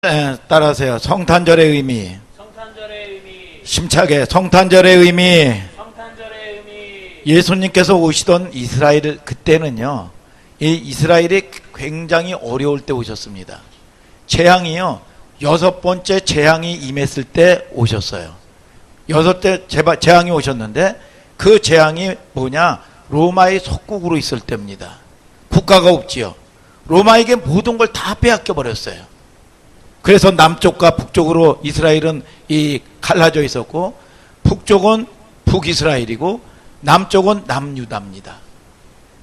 네, 따라하세요. 성탄절의 의미. 성탄절의 의미. 심차게 성탄절의 의미. 성탄절의 의미. 예수님께서 오시던 이스라엘 그때는요, 이 이스라엘이 굉장히 어려울 때 오셨습니다. 재앙이요, 6번째 재앙이 임했을 때 오셨어요. 6대 재앙이 오셨는데 그 재앙이 뭐냐? 로마의 속국으로 있을 때입니다. 국가가 없지요. 로마에게 모든 걸 다 빼앗겨 버렸어요. 그래서 남쪽과 북쪽으로 이스라엘은 갈라져 있었고, 북쪽은 북이스라엘이고 남쪽은 남유다입니다.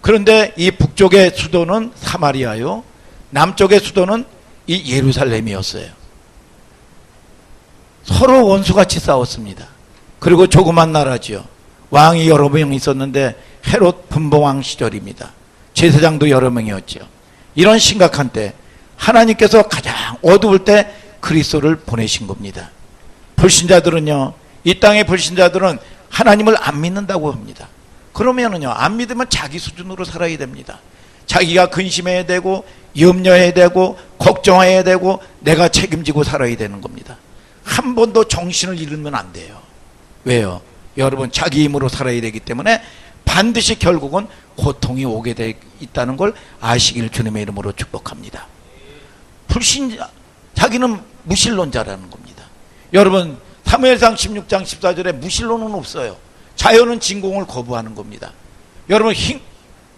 그런데 이 북쪽의 수도는 사마리아요, 남쪽의 수도는 이 예루살렘이었어요. 서로 원수같이 싸웠습니다. 그리고 조그만 나라지요. 왕이 여러 명 있었는데 헤롯 분봉왕 시절입니다. 제사장도 여러 명이었죠. 이런 심각한 때 하나님께서 가장 어두울 때 그리스도를 보내신 겁니다. 불신자들은요, 이 땅의 불신자들은 하나님을 안 믿는다고 합니다. 그러면은요, 안 믿으면 자기 수준으로 살아야 됩니다. 자기가 근심해야 되고 염려해야 되고 걱정해야 되고 내가 책임지고 살아야 되는 겁니다. 한 번도 정신을 잃으면 안 돼요. 왜요? 여러분, 자기 힘으로 살아야 되기 때문에 반드시 결국은 고통이 오게 돼 있다는 걸 아시길 주님의 이름으로 축복합니다. 불신자, 자기는 무신론자라는 겁니다. 여러분, 사무엘상 16장 14절에 무신론은 없어요. 자연은 진공을 거부하는 겁니다. 여러분,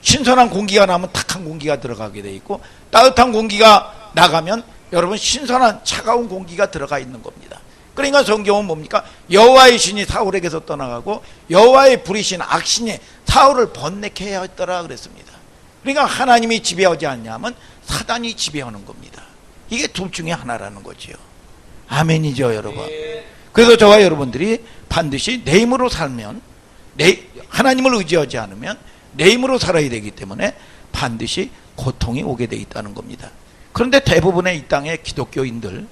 신선한 공기가 나면 탁한 공기가 들어가게 돼 있고, 따뜻한 공기가 나가면 여러분 신선한 차가운 공기가 들어가 있는 겁니다. 그러니까 성경은 뭡니까? 여호와의 신이 사울에게서 떠나가고 여호와의 불이신 악신이 사울을 번뇌케 하였더라 그랬습니다. 그러니까 하나님이 지배하지 않냐면 사단이 지배하는 겁니다. 이게 둘 중에 하나라는 거지요. 아멘이죠, 여러분. 그래서 저와 여러분들이 반드시 내 힘으로 살면, 하나님을 의지하지 않으면 내 힘으로 살아야 되기 때문에 반드시 고통이 오게 돼 있다는 겁니다. 그런데 대부분의 이 땅의 기독교인들,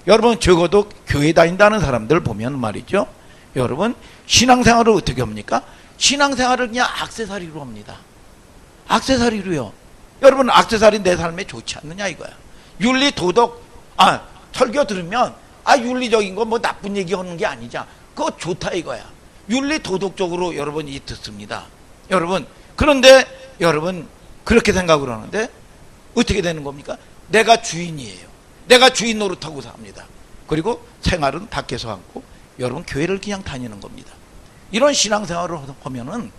여러분 적어도 교회 다닌다는 사람들 보면 말이죠, 여러분 신앙생활을 어떻게 합니까? 신앙생활을 그냥 액세서리로 합니다. 액세서리로요. 여러분, 액세서리 내 삶에 좋지 않느냐 이거야. 윤리 도덕, 설교 들으면 윤리적인 거 뭐 나쁜 얘기 하는 게 아니자, 그거 좋다 이거야. 윤리 도덕적으로 여러분이 듣습니다. 여러분, 그런데 여러분 그렇게 생각을 하는데 어떻게 되는 겁니까? 내가 주인이에요. 내가 주인 노릇하고 삽니다. 그리고 생활은 밖에서 하고 여러분 교회를 그냥 다니는 겁니다. 이런 신앙생활을 하면은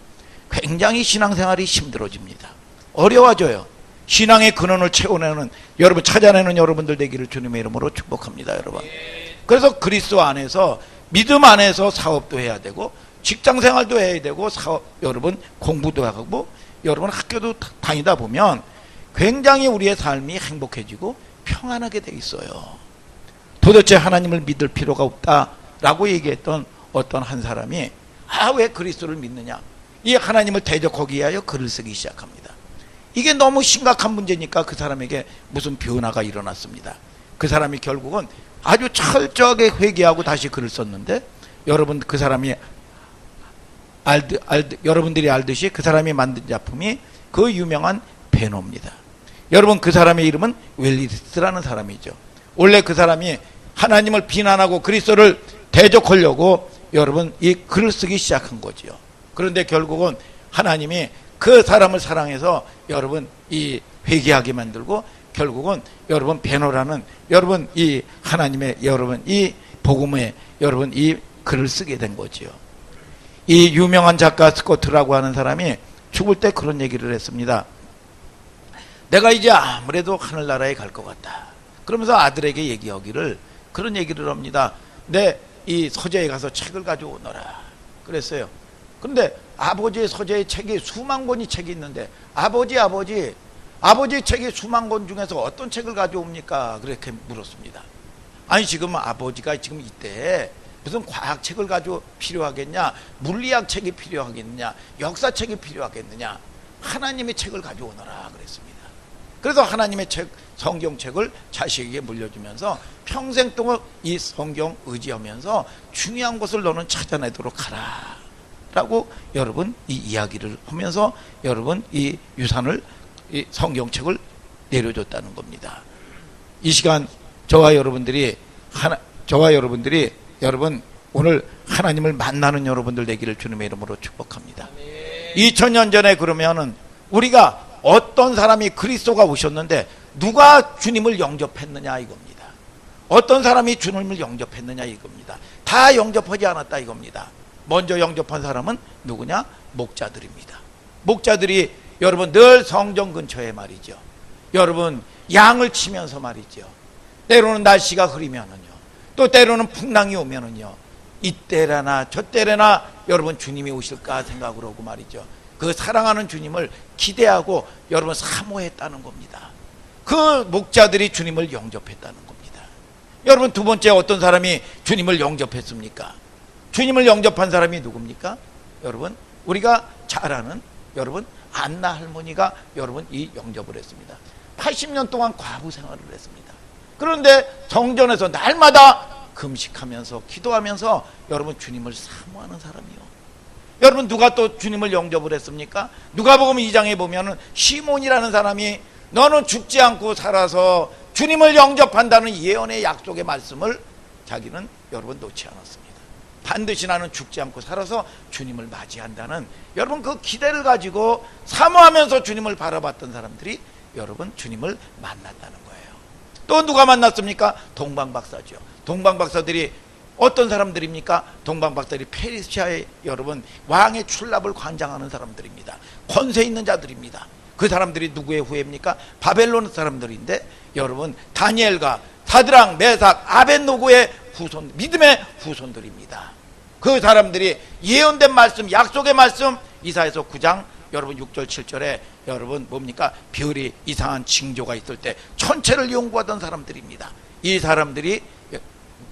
굉장히 신앙생활이 힘들어집니다. 어려워져요. 신앙의 근원을 채워내는, 여러분 찾아내는 여러분들 되기를 주님의 이름으로 축복합니다, 여러분. 그래서 그리스도 안에서, 믿음 안에서 사업도 해야 되고 직장생활도 해야 되고 여러분 공부도 하고 여러분 학교도 다니다 보면 굉장히 우리의 삶이 행복해지고 평안하게 돼 있어요. 도대체 하나님을 믿을 필요가 없다라고 얘기했던 어떤 한 사람이 왜 그리스도를 믿느냐, 이 하나님을 대적하기 위하여 글을 쓰기 시작합니다. 이게 너무 심각한 문제니까 그 사람에게 무슨 변화가 일어났습니다. 그 사람이 결국은 아주 철저하게 회개하고 다시 글을 썼는데, 여러분 그 사람이 여러분들이 알듯이 그 사람이 만든 작품이 그 유명한 베노입니다. 여러분, 그 사람의 이름은 웰리스라는 사람이죠. 원래 그 사람이 하나님을 비난하고 그리스도를 대적하려고 여러분 이 글을 쓰기 시작한 거지요. 그런데 결국은 하나님이 그 사람을 사랑해서 여러분 이 회개하게 만들고 결국은 여러분 베노라는 여러분 이 하나님의 여러분 이 복음에 여러분 이 글을 쓰게 된 거지요. 이 유명한 작가 스코트라고 하는 사람이 죽을 때 그런 얘기를 했습니다. 내가 이제 아무래도 하늘나라에 갈 것 같다. 그러면서 아들에게 얘기하기를 그런 얘기를 합니다. 내 이 서재에 가서 책을 가져오너라 그랬어요. 그런데 아버지의 서재에 책이 수만 권이 책이 있는데 아버지 책이 수만 권 중에서 어떤 책을 가져옵니까? 그렇게 물었습니다. 아니, 지금 아버지가 지금 이때 무슨 과학책을 가지고 필요하겠냐, 물리학 책이 필요하겠느냐, 역사책이 필요하겠느냐, 하나님의 책을 가져오너라 그랬습니다. 그래서 하나님의 책, 성경책을 자식에게 물려주면서 평생 동안 이 성경 의지하면서 중요한 것을 너는 찾아내도록 하라 라고 여러분 이 이야기를 하면서 여러분 이 유산을, 이 성경책을 내려줬다는 겁니다. 이 시간 저와 여러분들이 여러분 오늘 하나님을 만나는 여러분들 되기를 주님의 이름으로 축복합니다. 2000년 전에 그러면은 우리가 어떤 사람이 그리스도가 오셨는데 누가 주님을 영접했느냐 이겁니다. 어떤 사람이 주님을 영접했느냐 이겁니다. 다 영접하지 않았다 이겁니다. 먼저 영접한 사람은 누구냐? 목자들입니다. 목자들이 여러분 늘 성전 근처에 말이죠. 여러분 양을 치면서 말이죠. 때로는 날씨가 흐리면은요. 또 때로는 풍랑이 오면은요. 이때라나 저때라나 여러분 주님이 오실까 생각을 하고 말이죠. 그 사랑하는 주님을 기대하고 여러분 사모했다는 겁니다. 그 목자들이 주님을 영접했다는 겁니다. 여러분 두 번째 어떤 사람이 주님을 영접했습니까? 주님을 영접한 사람이 누굽니까? 여러분 우리가 잘 아는 여러분 안나 할머니가 여러분 이 영접을 했습니다. 80년 동안 과부 생활을 했습니다. 그런데 성전에서 날마다 금식하면서 기도하면서 여러분 주님을 사모하는 사람이요. 여러분 누가 또 주님을 영접을 했습니까? 누가복음 2장에 보면은 시몬이라는 사람이 너는 죽지 않고 살아서 주님을 영접한다는 예언의 약속의 말씀을 자기는 여러분 놓지 않았습니다. 반드시 나는 죽지 않고 살아서 주님을 맞이한다는 여러분 그 기대를 가지고 사모하면서 주님을 바라봤던 사람들이 여러분 주님을 만났다는 거예요. 또 누가 만났습니까? 동방박사죠. 동방박사들이 어떤 사람들입니까? 동방박사들이 페르시아의 여러분 왕의 출납을 관장하는 사람들입니다. 권세 있는 자들입니다. 그 사람들이 누구의 후예입니까? 바벨론 사람들인데 여러분 다니엘과 사드랑 메삭 아벳노고의 후손, 믿음의 후손들입니다. 그 사람들이 예언된 말씀, 약속의 말씀, 이사야서 9장 여러분 6절 7절에 여러분 뭡니까? 별이 이상한 징조가 있을 때 천체를 연구하던 사람들입니다. 이 사람들이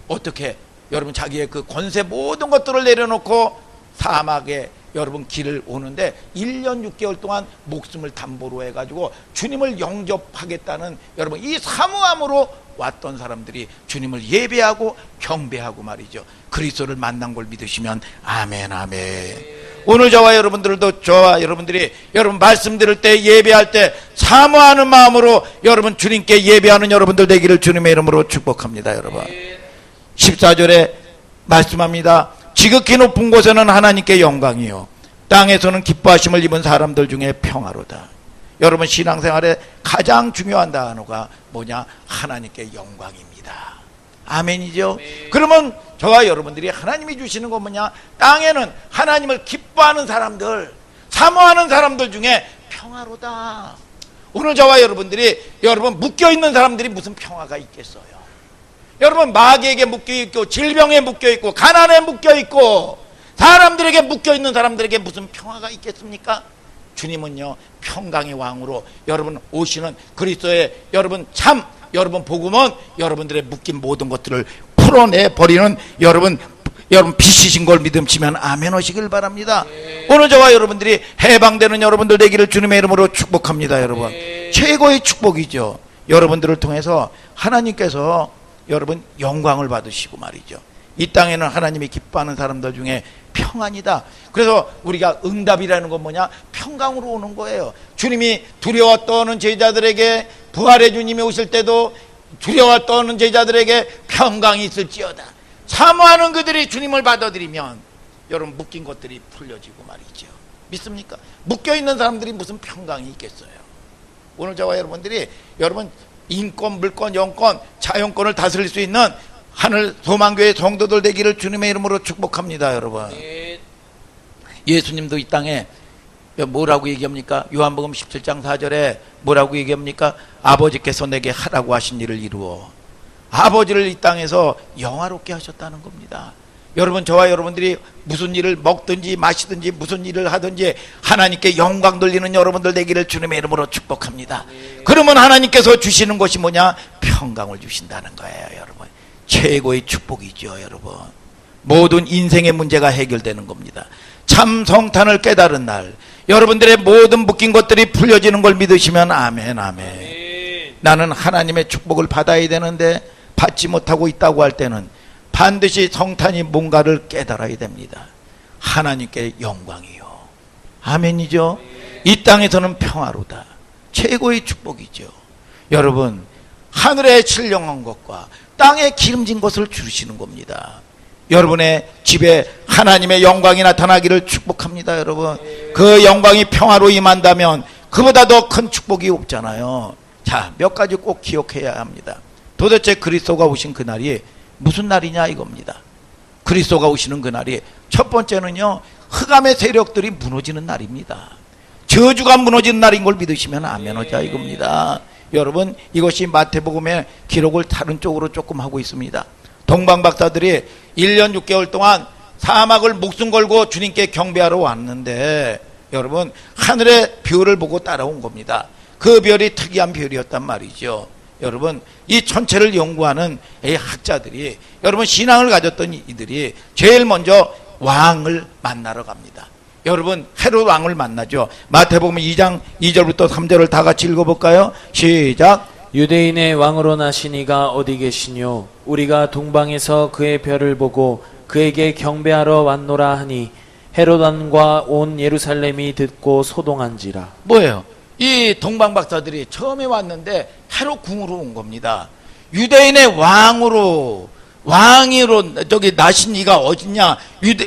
어떻게 여러분 자기의 그 권세 모든 것들을 내려놓고 사막에 여러분 길을 오는데 1년 6개월 동안 목숨을 담보로 해가지고 주님을 영접하겠다는 여러분 이 사모함으로 왔던 사람들이 주님을 예배하고 경배하고 말이죠. 그리스도를 만난 걸 믿으시면 아멘 아멘. 오늘 저와 여러분들이 여러분 말씀 들을 때 예배할 때 사모하는 마음으로 여러분 주님께 예배하는 여러분들 되기를 주님의 이름으로 축복합니다. 여러분 14절에 말씀합니다. 지극히 높은 곳에는 하나님께 영광이요 땅에서는 기뻐하심을 입은 사람들 중에 평화로다. 여러분 신앙생활에 가장 중요한 단어가 뭐냐? 하나님께 영광입니다. 아멘이죠? 그러면 저와 여러분들이 하나님이 주시는 건 뭐냐? 땅에는 하나님을 기뻐하는 사람들, 사모하는 사람들 중에 평화로다. 오늘 저와 여러분들이 여러분 묶여있는 사람들이 무슨 평화가 있겠어요? 여러분 마귀에게 묶여있고 질병에 묶여있고 가난에 묶여있고 사람들에게 묶여있는 사람들에게 무슨 평화가 있겠습니까? 주님은요 평강의 왕으로 여러분 오시는 그리스도의 여러분 참 여러분 복음은 여러분들의 묶인 모든 것들을 풀어내버리는 여러분 빛이신 걸 믿음치면 아멘 하시길 바랍니다. 오늘 저와 여러분들이 해방되는 여러분들 되기를 주님의 이름으로 축복합니다. 여러분 최고의 축복이죠. 여러분들을 통해서 하나님께서 여러분 영광을 받으시고 말이죠. 이 땅에는 하나님이 기뻐하는 사람들 중에 평안이다. 그래서 우리가 응답이라는 건 뭐냐? 평강으로 오는 거예요. 주님이 두려워 떠는 제자들에게 부활의 주님이 오실 때도 두려워 떠는 제자들에게 평강이 있을지어다. 사모하는 그들이 주님을 받아들이면 여러분 묶인 것들이 풀려지고 말이죠. 믿습니까? 묶여있는 사람들이 무슨 평강이 있겠어요? 오늘 저와 여러분들이 여러분 인권, 물권, 영권, 자연권을 다스릴 수 있는 하늘 소망교회 성도들 되기를 주님의 이름으로 축복합니다. 여러분 예수님도 이 땅에 뭐라고 얘기합니까? 요한복음 17장 4절에 뭐라고 얘기합니까? 아버지께서 내게 하라고 하신 일을 이루어 아버지를 이 땅에서 영화롭게 하셨다는 겁니다. 여러분 저와 여러분들이 무슨 일을 먹든지 마시든지 무슨 일을 하든지 하나님께 영광 돌리는 여러분들 되기를 주님의 이름으로 축복합니다. 그러면 하나님께서 주시는 것이 뭐냐? 평강을 주신다는 거예요. 여러분 최고의 축복이죠. 여러분 모든 인생의 문제가 해결되는 겁니다. 참 성탄을 깨달은 날 여러분들의 모든 묶인 것들이 풀려지는 걸 믿으시면 아멘 아멘. 나는 하나님의 축복을 받아야 되는데 받지 못하고 있다고 할 때는 반드시 성탄이 뭔가를 깨달아야 됩니다. 하나님께 영광이요 아멘이죠. 이 땅에서는 평화로다. 최고의 축복이죠. 여러분 하늘의 신령한 것과 땅에 기름진 것을 주시는 겁니다. 여러분의 집에 하나님의 영광이 나타나기를 축복합니다. 여러분, 그 영광이 평화로 임한다면 그보다 더 큰 축복이 없잖아요. 자, 몇 가지 꼭 기억해야 합니다. 도대체 그리스도가 오신 그날이 무슨 날이냐 이겁니다. 그리스도가 오시는 그날이 첫 번째는요, 흑암의 세력들이 무너지는 날입니다. 저주가 무너지는 날인 걸 믿으시면 아멘하자 이겁니다. 여러분, 이것이 마태복음의 기록을 다른 쪽으로 조금 하고 있습니다. 동방박사들이 1년 6개월 동안 사막을 목숨 걸고 주님께 경배하러 왔는데, 여러분, 하늘의 별을 보고 따라온 겁니다. 그 별이 특이한 별이었단 말이죠. 여러분, 이 천체를 연구하는 이 학자들이, 여러분, 신앙을 가졌던 이들이 제일 먼저 왕을 만나러 갑니다. 여러분, 헤롯 왕을 만나죠. 마태복음 2장 2절부터 3절을 다 같이 읽어볼까요? 시작. 유대인의 왕으로 나신 이가 어디 계시뇨? 우리가 동방에서 그의 별을 보고 그에게 경배하러 왔노라 하니 헤롯 왕과 온 예루살렘이 듣고 소동한지라. 뭐예요? 이 동방박사들이 처음에 왔는데 헤롯 궁으로 온 겁니다. 유대인의 왕으로 저기 나신 이가 어디냐?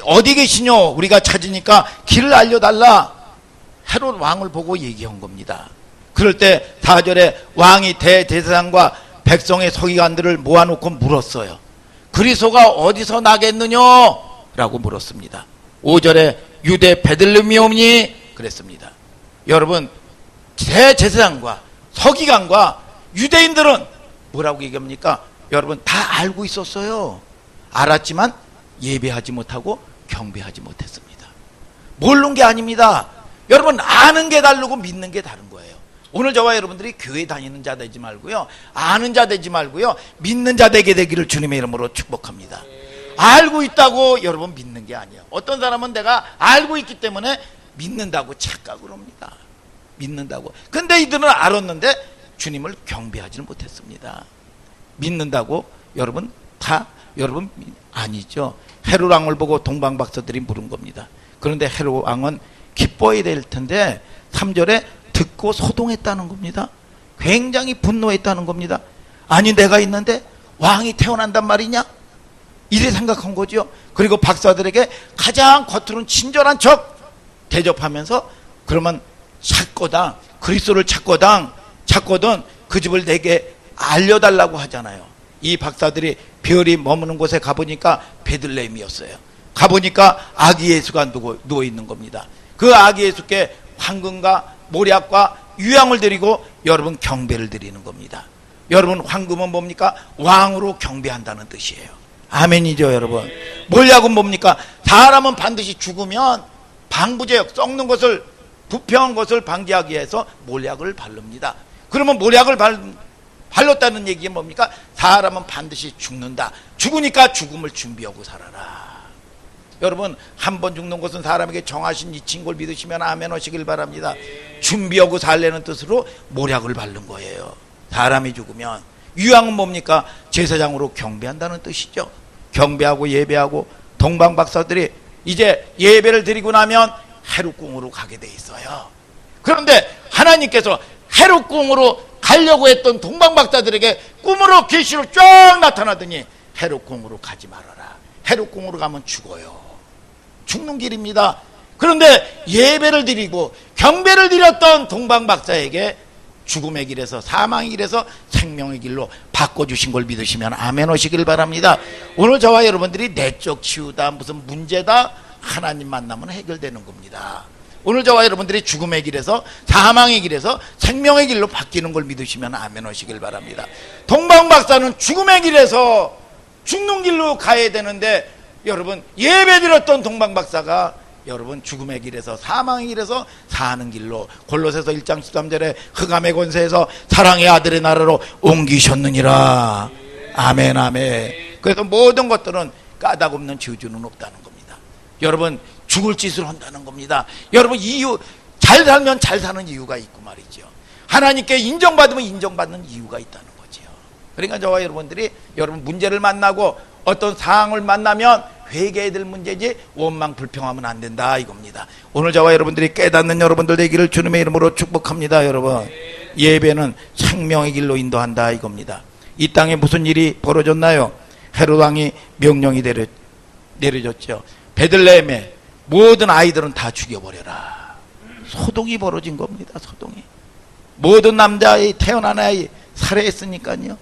어디 계시뇨? 우리가 찾으니까 길을 알려달라. 헤롯 왕을 보고 얘기한 겁니다. 그럴 때 4절에 왕이 대제사장과 백성의 서기관들을 모아놓고 물었어요. 그리스도가 어디서 나겠느냐? 라고 물었습니다. 5절에 유대 베들레헴이오니 그랬습니다. 여러분, 대제사장과 서기관과 유대인들은 뭐라고 얘기합니까? 여러분, 다 알고 있었어요. 알았지만 예배하지 못하고 경배하지 못했습니다. 모르는 게 아닙니다. 여러분, 아는 게 다르고 믿는 게 다른 거예요. 오늘 저와 여러분들이 교회 다니는 자 되지 말고요, 아는 자 되지 말고요, 믿는 자 되게 되기를 주님의 이름으로 축복합니다. 알고 있다고 여러분 믿는 게 아니에요. 어떤 사람은 내가 알고 있기 때문에 믿는다고 착각을 합니다. 믿는다고. 근데 이들은 알았는데 주님을 경배하지는 못했습니다. 믿는다고 여러분 다 여러분 아니죠. 헤롯 왕을 보고 동방박사들이 물은 겁니다. 그런데 헤롯 왕은 기뻐해야 될 텐데 3절에 듣고 소동했다는 겁니다. 굉장히 분노했다는 겁니다. 아니, 내가 있는데 왕이 태어난단 말이냐? 이래 생각한 거죠. 그리고 박사들에게 가장 겉으로는 친절한 척 대접하면서, 그러면 찾거든 그리스도를 찾거든 그 집을 내게 알려달라고 하잖아요. 이 박사들이 별이 머무는 곳에 가보니까 베들레헴이었어요. 가보니까 아기 예수가 누워있는 겁니다. 그 아기 예수께 황금과 모략과 유향을 드리고 여러분 경배를 드리는 겁니다. 여러분, 황금은 뭡니까? 왕으로 경배한다는 뜻이에요. 아멘이죠, 여러분. 모략은 뭡니까? 사람은 반드시 죽으면 방부제역, 썩는 것을, 부패한 것을 방지하기 위해서 모략을 바릅니다. 그러면 모략을 발랐다는 얘기가 뭡니까? 사람은 반드시 죽는다. 죽으니까 죽음을 준비하고 살아라. 여러분, 한 번 죽는 것은 사람에게 정하신 이치인 걸 믿으시면 아멘 하시길 바랍니다. 준비하고 살려는 뜻으로 모략을 바른 거예요. 사람이 죽으면. 유향은 뭡니까? 제사장으로 경배한다는 뜻이죠. 경배하고 예배하고. 동방박사들이 이제 예배를 드리고 나면 헤롯궁으로 가게 돼 있어요. 그런데 하나님께서 헤롯궁으로 가려고 했던 동방박사들에게 꿈으로 계시로 쫙 나타나더니 헤롯궁으로 가지 말아라. 헤롯궁으로 가면 죽어요. 죽는 길입니다. 그런데 예배를 드리고 경배를 드렸던 동방박사에게 죽음의 길에서, 사망의 길에서 생명의 길로 바꿔주신 걸 믿으시면 아멘 하시길 바랍니다. 오늘 저와 여러분들이 내적 치유다, 무슨 문제다, 하나님 만나면 해결되는 겁니다. 오늘 저와 여러분들이 죽음의 길에서, 사망의 길에서 생명의 길로 바뀌는 걸 믿으시면 아멘 하시길 바랍니다. 동방박사는 죽음의 길에서 죽는 길로 가야 되는데, 여러분, 예배드렸던 동방박사가 여러분 죽음의 길에서, 사망의 길에서 사는 길로, 골로새서 1장 13절에 흑암의 권세에서 사랑의 아들의 나라로 옮기셨느니라. 아멘, 아멘. 그래서 모든 것들은 까닭없는 저주는 없다는 겁니다. 여러분, 죽을 짓을 한다는 겁니다. 여러분, 이유, 잘 살면 잘 사는 이유가 있고 말이죠. 하나님께 인정받으면 인정받는 이유가 있다는 거죠. 그러니까 저와 여러분들이 여러분 문제를 만나고 어떤 상황을 만나면 회개해야 될 문제지 원망 불평하면 안 된다 이겁니다. 오늘 저와 여러분들이 깨닫는 여러분들 되기를 주님의 이름으로 축복합니다. 여러분, 예배는 생명의 길로 인도한다 이겁니다. 이 땅에 무슨 일이 벌어졌나요? 헤롯 왕이 명령이 내려졌죠. 베들레헴에 모든 아이들은 다 죽여버려라. 소동이 벌어진 겁니다. 소동이. 모든 남자아이, 태어난 아이 살해했으니까요.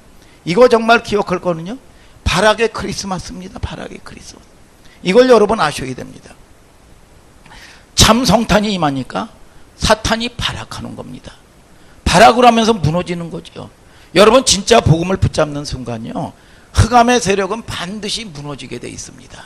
이거 정말 기억할 거는요, 발악의 크리스마스입니다. 발악의 크리스마스. 이걸 여러분 아셔야 됩니다. 참 성탄이 임하니까 사탄이 발악하는 겁니다. 발악을 하면서 무너지는 거죠. 여러분 진짜 복음을 붙잡는 순간요, 흑암의 세력은 반드시 무너지게 돼 있습니다.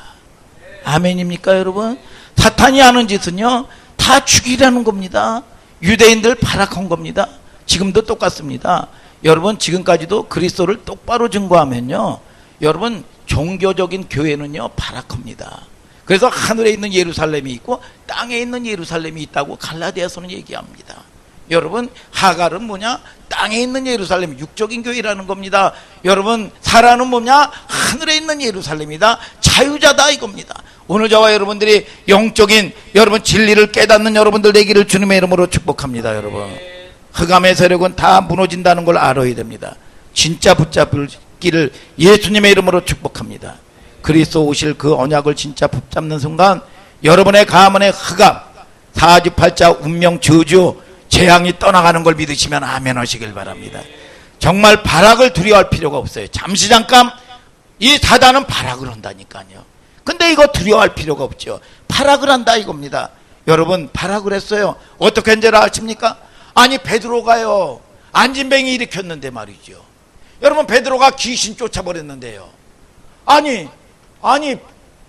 아멘입니까 여러분? 사탄이 하는 짓은요 다 죽이라는 겁니다. 유대인들 발악한 겁니다. 지금도 똑같습니다. 여러분 지금까지도 그리스도를 똑바로 증거하면요, 여러분 종교적인 교회는요 발악합니다. 그래서 하늘에 있는 예루살렘이 있고 땅에 있는 예루살렘이 있다고 갈라디아서는 얘기합니다. 여러분 하갈은 뭐냐? 땅에 있는 예루살렘, 육적인 교회라는 겁니다. 여러분 사라는 뭐냐? 하늘에 있는 예루살렘이다. 자유자다 이겁니다. 오늘 저와 여러분들이 영적인 여러분 진리를 깨닫는 여러분들 되기를 주님의 이름으로 축복합니다. 여러분 흑암의 세력은 다 무너진다는 걸 알아야 됩니다. 진짜 붙잡기를 예수님의 이름으로 축복합니다. 그리스도 오실 그 언약을 진짜 붙잡는 순간 여러분의 가문의 흑암, 사주팔자, 운명, 저주, 재앙이 떠나가는 걸 믿으시면 아멘 하시길 바랍니다. 정말 발악을 두려워할 필요가 없어요. 잠시 잠깐 이 사단은 발악을 한다니까요. 근데 이거 두려워할 필요가 없죠. 발악을 한다 이겁니다. 여러분 발악을 했어요. 어떻게 한 줄 아십니까? 아니 베드로가요 안진뱅이 일으켰는데 말이죠. 여러분 베드로가 귀신 쫓아버렸는데요. 아니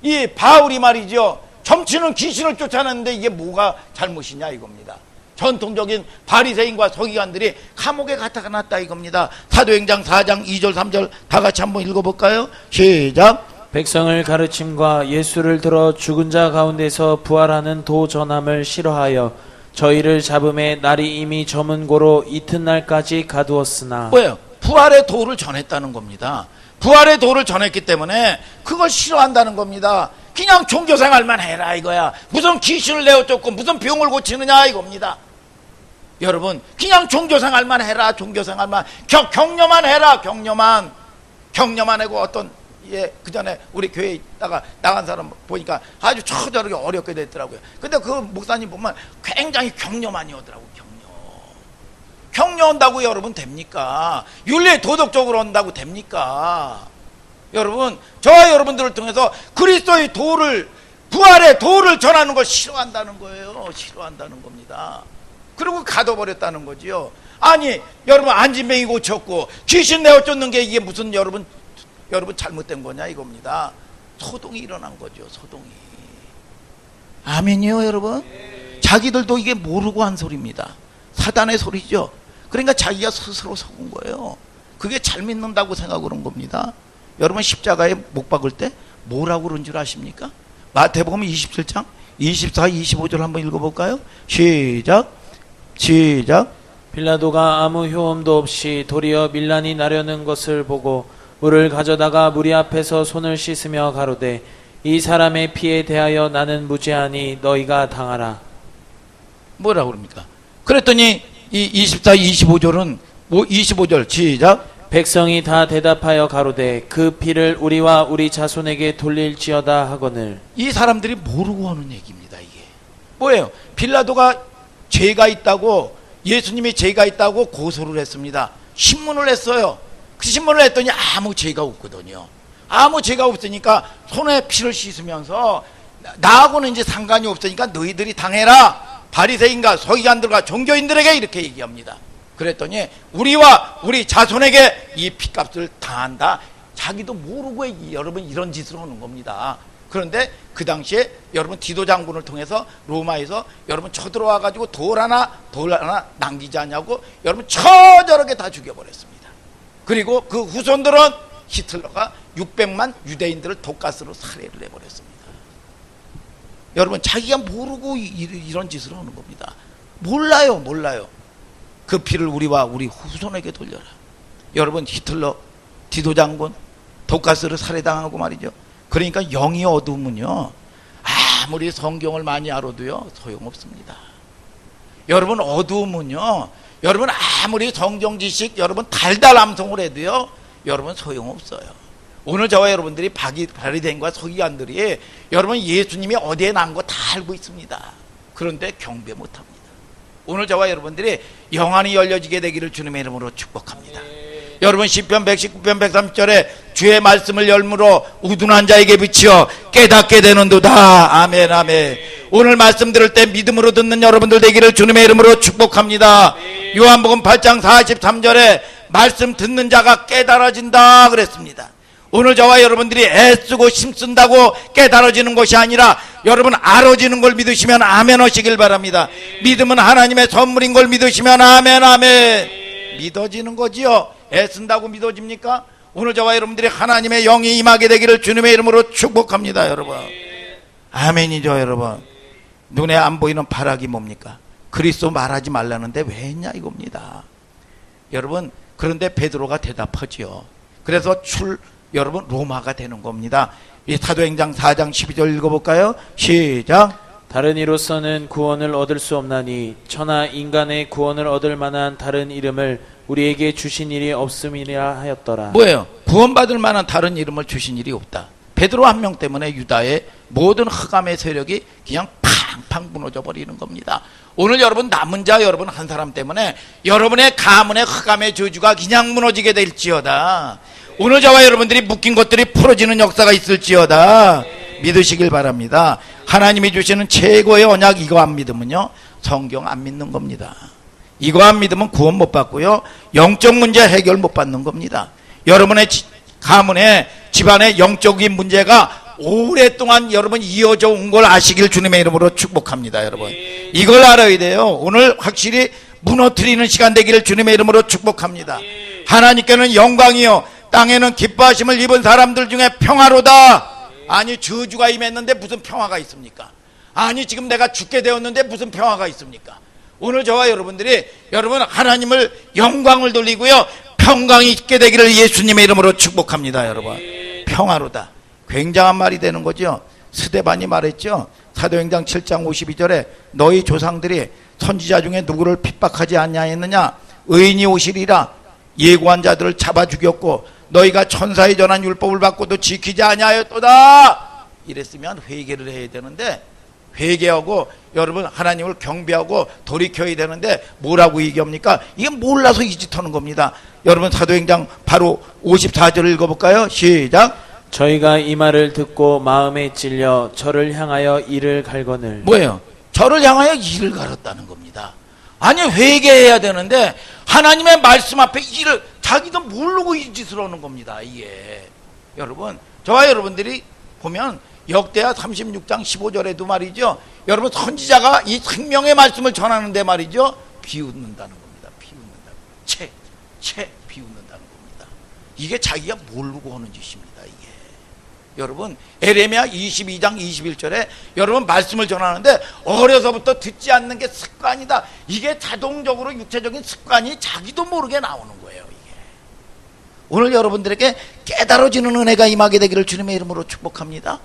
이 바울이 말이죠, 점치는 귀신을 쫓아냈는데 이게 뭐가 잘못이냐 이겁니다. 전통적인 바리새인과 서기관들이 감옥에 갖다가 놨다 이겁니다. 사도행전 4장 2절 3절 다 같이 한번 읽어볼까요? 시작. 백성을 가르침과 예수를 들어 죽은 자 가운데서 부활하는 도 전함을 싫어하여 저희를 잡음에 날이 이미 저문고로 이튿날까지 가두었으나. 뭐예요? 부활의 도를 전했다는 겁니다. 부활의 도를 전했기 때문에 그걸 싫어한다는 겁니다. 그냥 종교생활만 해라 이거야. 무슨 귀신을 내어쫓고 무슨 병을 고치느냐 이겁니다. 여러분 그냥 종교생활만 해라. 종교생활만 격려만 해라. 격려만 하고 어떤 그 전에 우리 교회에 있다가 나간 사람 보니까 아주 처절하게 어렵게 됐더라고요. 근데 그 목사님 보면 굉장히 격려만이 오더라고요. 격려한다고 여러분 됩니까? 윤리 도덕적으로 한다고 됩니까? 여러분 저와 여러분들을 통해서 그리스도의 도를, 부활의 도를 전하는 걸 싫어한다는 거예요. 싫어한다는 겁니다. 그리고 가둬버렸다는 거지요. 아니 여러분 안진뱅이 고쳤고 귀신 내어쫓는 게 이게 무슨 여러분 잘못된 거냐 이겁니다. 소동이 일어난 거죠. 소동이. 아멘이요 여러분? 자기들도 이게 모르고 한 소리입니다. 사단의 소리죠. 그러니까 자기가 스스로 속은 거예요. 그게 잘 믿는다고 생각을 한 겁니다. 여러분 십자가에 못 박을 때 뭐라고 그런 줄 아십니까? 마태복음 27장 24, 25절 한번 읽어볼까요? 시작. 빌라도가 아무 효험도 없이 도리어 밀란이 나려는 것을 보고 물을 가져다가 무리 앞에서 손을 씻으며 가로되 이 사람의 피에 대하여 나는 무죄하니 너희가 당하라. 뭐라고 그럽니까? 그랬더니 이 24, 25절은 25절 시작. 백성이 다 대답하여 가로되 그 피를 우리와 우리 자손에게 돌릴지어다 하거늘. 이 사람들이 모르고 하는 얘기입니다. 이게 뭐예요? 빌라도가 죄가 있다고, 예수님이 죄가 있다고 고소를 했습니다. 신문을 했어요. 그 신문을 했더니 아무 죄가 없거든요. 아무 죄가 없으니까 손에 피를 씻으면서 나하고는 이제 상관이 없으니까 너희들이 당해라. 바리새인과 서기관들과 종교인들에게 이렇게 얘기합니다. 그랬더니 우리와 우리 자손에게 이 피값을 당한다. 자기도 모르고 여러분 이런 짓을 하는 겁니다. 그런데 그 당시에 여러분 디도 장군을 통해서 로마에서 여러분 쳐들어와 가지고 돌 하나 남기지 않냐고 여러분 처절하게 다 죽여버렸습니다. 그리고 그 후손들은 히틀러가 600만 유대인들을 독가스로 살해를 해버렸습니다. 여러분 자기가 모르고 이런 짓을 하는 겁니다. 몰라요. 그 피를 우리와 우리 후손에게 돌려라. 여러분 히틀러, 디도 장군 독가스를 살해당하고 말이죠. 그러니까 영이 어두우면요 아무리 성경을 많이 알아도요 소용없습니다. 여러분 어두우면요 여러분 아무리 성경 지식 여러분 달달 암송을 해도요, 여러분 소용없어요. 오늘 저와 여러분들이 바리새인과 서기관들이 여러분 예수님이 어디에 난 거 다 알고 있습니다. 그런데 경배 못합니다. 오늘 저와 여러분들이 영안이 열려지게 되기를 주님의 이름으로 축복합니다. 여러분 시편 119편 130절에 주의 말씀을 열무로 우둔한 자에게 비치어 깨닫게 되는도다. 아멘 아멘. 오늘 말씀 들을 때 믿음으로 듣는 여러분들 되기를 주님의 이름으로 축복합니다. 요한복음 8장 43절에 말씀 듣는 자가 깨달아진다 그랬습니다. 오늘 저와 여러분들이 애쓰고 힘쓴다고 깨달아지는 것이 아니라 여러분 알아지는 걸 믿으시면 아멘 하시길 바랍니다. 믿음은 하나님의 선물인 걸 믿으시면 아멘 아멘. 믿어지는 거지요. 애쓴다고 믿어집니까? 오늘 저와 여러분들이 하나님의 영이 임하게 되기를 주님의 이름으로 축복합니다. 여러분 아멘이죠. 여러분 눈에 안 보이는 발악이 뭡니까? 그리스도 말하지 말라는데 왜 했냐 이겁니다. 여러분 그런데 베드로가 대답하지요. 그래서 여러분 로마가 되는 겁니다. 이 사도행전 4장 12절 읽어볼까요? 시작. 다른 이로서는 구원을 얻을 수 없나니 천하 인간의 구원을 얻을 만한 다른 이름을 우리에게 주신 일이 없음이라 하였더라. 뭐예요? 구원받을 만한 다른 이름을 주신 일이 없다. 베드로 한 명 때문에 유다의 모든 흑암의 세력이 그냥 팡팡 무너져 버리는 겁니다. 오늘 여러분 남은 자 여러분 한 사람 때문에 여러분의 가문의 흑암의 저주가 그냥 무너지게 될지어다. 오늘 저와 여러분들이 묶인 것들이 풀어지는 역사가 있을지어다. 믿으시길 바랍니다. 하나님이 주시는 최고의 언약 이거 안 믿으면요 성경 안 믿는 겁니다. 이거 안 믿으면 구원 못 받고요 영적 문제 해결 못 받는 겁니다. 여러분의 가문의 집안의 영적인 문제가 오랫동안 여러분 이어져 온 걸 아시길 주님의 이름으로 축복합니다. 여러분 이걸 알아야 돼요. 오늘 확실히 무너뜨리는 시간 되기를 주님의 이름으로 축복합니다. 하나님께는 영광이요 땅에는 기뻐하심을 입은 사람들 중에 평화로다. 아니 저주가 임했는데 무슨 평화가 있습니까? 아니 지금 내가 죽게 되었는데 무슨 평화가 있습니까? 오늘 저와 여러분들이 여러분 하나님을 영광을 돌리고요 평강이 있게 되기를 예수님의 이름으로 축복합니다. 여러분 평화로다 굉장한 말이 되는 거죠. 스데반이 말했죠. 사도행전 7장 52절에 너희 조상들이 선지자 중에 누구를 핍박하지 아니하였느냐 의인이 오시리라 예고한 자들을 잡아 죽였고 너희가 천사의 전한 율법을 받고도 지키지 아니하였도다. 이랬으면 회개를 해야 되는데 회개하고 여러분 하나님을 경배하고 돌이켜야 되는데 뭐라고 얘기합니까? 이게 몰라서 이 짓 하는 겁니다. 여러분 사도행전 바로 54절을 읽어볼까요? 시작. 저희가 이 말을 듣고 마음에 찔려 저를 향하여 이를 갈거늘. 뭐예요? 저를 향하여 이를 갈았다는 겁니다. 아니 회개해야 되는데 하나님의 말씀 앞에 이를 자기도 모르고 이 짓을 하는 겁니다. 이게 여러분 저와 여러분들이 보면 역대하 36장 15절에도 말이죠. 여러분 선지자가 이 생명의 말씀을 전하는데 말이죠. 비웃는다는 겁니다. 비웃는다. 비웃는다는 겁니다. 이게 자기가 모르고 하는 짓입니다. 이게 여러분 에레미야 22장 21절에 여러분 말씀을 전하는데 어려서부터 듣지 않는 게 습관이다. 이게 자동적으로 육체적인 습관이 자기도 모르게 나오는 거예요. 이게 오늘 여러분들에게 깨달아지는 은혜가 임하게 되기를 주님의 이름으로 축복합니다.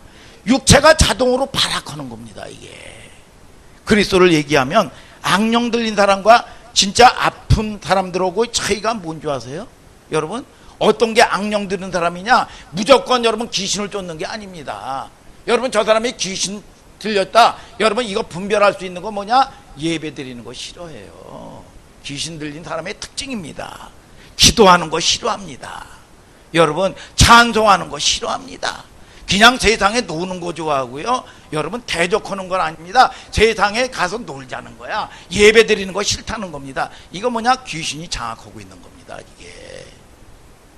육체가 자동으로 발악하는 겁니다. 이게 그리스도를 얘기하면 악령 들린 사람과 진짜 아픈 사람들하고 차이가 뭔지 아세요? 여러분 어떤 게 악령 들은 사람이냐? 무조건 여러분 귀신을 쫓는 게 아닙니다. 여러분 저 사람이 귀신 들렸다. 여러분 이거 분별할 수 있는 거 뭐냐? 예배 드리는 거 싫어해요. 귀신 들린 사람의 특징입니다. 기도하는 거 싫어합니다. 여러분 찬송하는 거 싫어합니다. 그냥 세상에 노는 거 좋아하고요. 여러분 대적하는 건 아닙니다. 세상에 가서 놀자는 거야. 예배 드리는 거 싫다는 겁니다. 이거 뭐냐? 귀신이 장악하고 있는 겁니다. 이게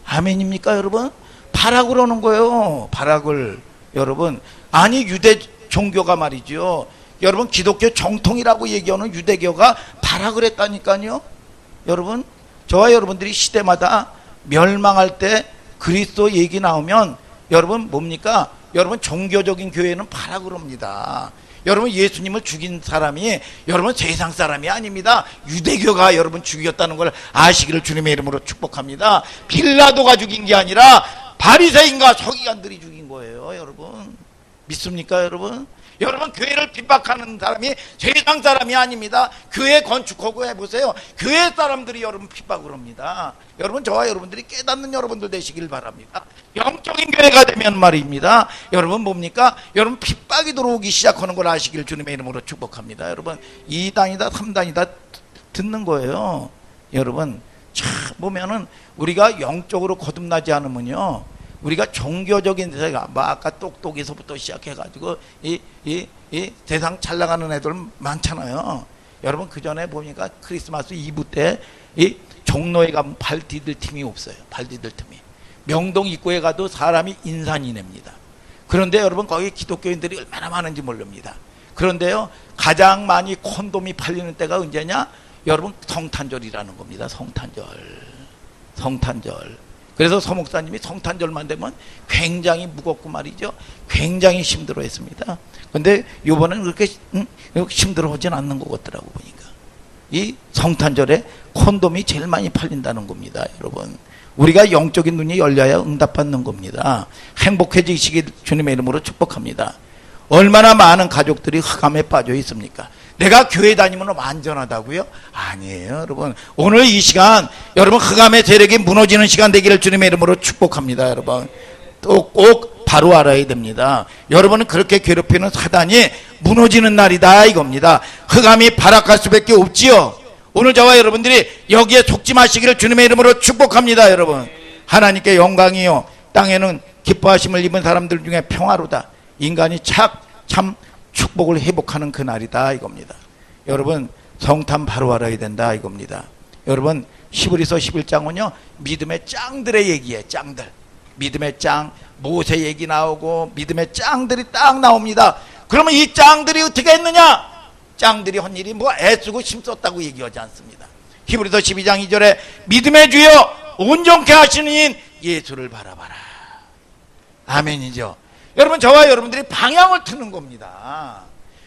아멘입니까 여러분? 발악을 하는 거예요. 발악을 여러분 아니 유대 종교가 말이죠. 여러분 기독교 정통이라고 얘기하는 유대교가 발악을 했다니까요. 여러분 저와 여러분들이 시대마다 멸망할 때 그리스도 얘기 나오면 여러분 뭡니까? 여러분 종교적인 교회는 발악을 합니다. 여러분 예수님을 죽인 사람이 여러분 세상 사람이 아닙니다. 유대교가 여러분 죽였다는 걸 아시기를 주님의 이름으로 축복합니다. 빌라도가 죽인 게 아니라 바리새인과 서기관들이 죽인 거예요. 여러분 믿습니까 여러분? 여러분, 교회를 핍박하는 사람이 세상 사람이 아닙니다. 교회 건축하고 해보세요. 교회 사람들이 여러분 핍박을 합니다. 여러분, 저와 여러분들이 깨닫는 여러분들 되시길 바랍니다. 영적인 교회가 되면 말입니다, 여러분 뭡니까? 여러분, 핍박이 들어오기 시작하는 걸 아시길 주님의 이름으로 축복합니다. 여러분, 2단이다 3단이다 듣는 거예요. 여러분, 참 보면은 우리가 영적으로 거듭나지 않으면요, 우리가 종교적인 데가 뭐 아까 똑똑이서부터 시작해가지고 이 세상 잘 나가는 애들 많잖아요. 여러분, 그 전에 보니까 크리스마스 이브 때 이 종로에 가면 발 디딜 틈이 없어요. 발 디딜 틈이. 명동 입구에 가도 사람이 인산이냅니다. 그런데 여러분, 거기 기독교인들이 얼마나 많은지 모릅니다. 그런데요, 가장 많이 콘돔이 팔리는 때가 언제냐? 여러분, 성탄절이라는 겁니다. 성탄절. 그래서 서목사님이 성탄절만 되면 굉장히 무겁고 말이죠, 굉장히 힘들어 했습니다. 근데 요번에는 그렇게 힘들어 하진 않는 것 같더라고 보니까. 이 성탄절에 콘돔이 제일 많이 팔린다는 겁니다. 여러분, 우리가 영적인 눈이 열려야 응답받는 겁니다. 행복해지시길 주님의 이름으로 축복합니다. 얼마나 많은 가족들이 흑암에 빠져 있습니까? 내가 교회 다니면 완전하다고요? 아니에요, 여러분. 오늘 이 시간, 여러분, 흑암의 세력이 무너지는 시간 되기를 주님의 이름으로 축복합니다. 여러분, 또 꼭 바로 알아야 됩니다. 여러분은 그렇게 괴롭히는 사단이 무너지는 날이다 이겁니다. 흑암이 발악할 수밖에 없지요. 오늘 저와 여러분들이 여기에 속지 마시기를 주님의 이름으로 축복합니다. 여러분, 하나님께 영광이요, 땅에는 기뻐하심을 입은 사람들 중에 평화로다. 인간이 참 축복을 회복하는 그 날이다 이겁니다. 여러분, 성탄 바로 알아야 된다 이겁니다. 여러분, 히브리서 11장은요 믿음의 짱들의 얘기예요. 짱들, 믿음의 짱, 모세 얘기 나오고 믿음의 짱들이 딱 나옵니다. 그러면 이 짱들이 어떻게 했느냐? 짱들이 한 일이 뭐 애쓰고 힘썼다고 얘기하지 않습니다. 히브리서 12장 2절에 믿음의 주여 온전케 하시는 인 예수를 바라봐라. 아멘이죠. 여러분, 저와 여러분들이 방향을 트는 겁니다.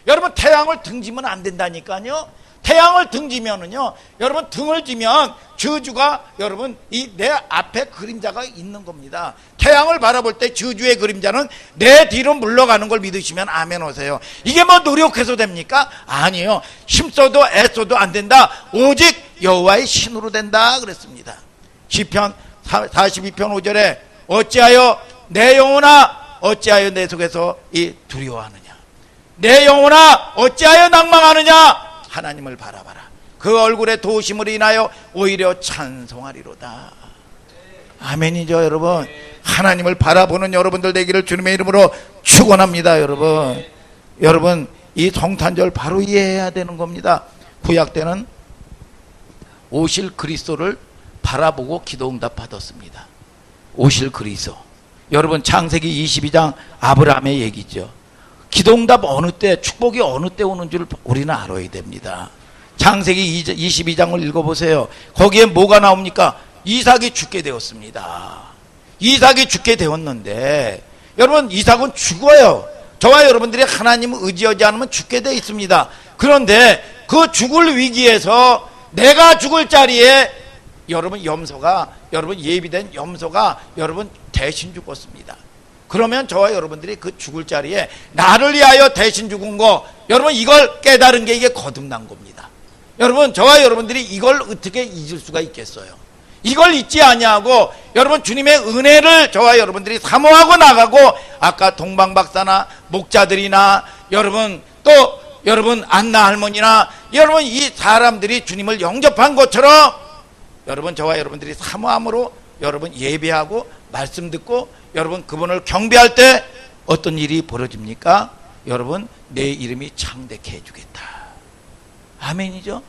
여러분, 태양을 등지면 안 된다니까요. 태양을 등지면은요, 여러분, 등을 지면 저주가 여러분 이 내 앞에 그림자가 있는 겁니다. 태양을 바라볼 때 저주의 그림자는 내 뒤로 물러가는 걸 믿으시면 아멘 오세요. 이게 뭐 노력해서 됩니까? 아니에요. 힘써도 애써도 안 된다. 오직 여호와의 신으로 된다 그랬습니다. 시편 42편 5절에 어찌하여 내 영혼아 어찌하여 내 속에서 이 두려워하느냐, 내 영혼아 어찌하여 낭망하느냐, 하나님을 바라봐라. 그 얼굴의 도우심을 인하여 오히려 찬송하리로다. 아멘이죠. 여러분, 하나님을 바라보는 여러분들 되기를 주님의 이름으로 축원합니다. 여러분, 이 성탄절 바로 이해해야 되는 겁니다. 구약 때는 오실 그리스도를 바라보고 기도응답 받았습니다. 오실 그리스도. 여러분, 창세기 22장 아브라함의 얘기죠. 기도응답 어느 때, 축복이 어느 때 오는 줄 우리는 알아야 됩니다. 창세기 22장을 읽어보세요. 거기에 뭐가 나옵니까? 이삭이 죽게 되었습니다. 이삭이 죽게 되었는데, 여러분, 이삭은 죽어요. 저와 여러분들이 하나님을 의지하지 않으면 죽게 되어 있습니다. 그런데 그 죽을 위기에서 내가 죽을 자리에 여러분 염소가, 여러분 예비된 염소가 여러분 대신 죽었습니다. 그러면 저와 여러분들이 그 죽을 자리에 나를 위하여 대신 죽은 거, 여러분 이걸 깨달은 게 이게 거듭난 겁니다. 여러분, 저와 여러분들이 이걸 어떻게 잊을 수가 있겠어요? 이걸 잊지 아니하고 여러분 주님의 은혜를 저와 여러분들이 사모하고 나가고, 아까 동방박사나 목자들이나 여러분 또 여러분 안나 할머니나 여러분 이 사람들이 주님을 영접한 것처럼 여러분 저와 여러분들이 사모함으로 여러분 예배하고 말씀 듣고 여러분 그분을 경배할 때 어떤 일이 벌어집니까? 여러분, 내 이름이 창대케 해주겠다. 아멘이죠.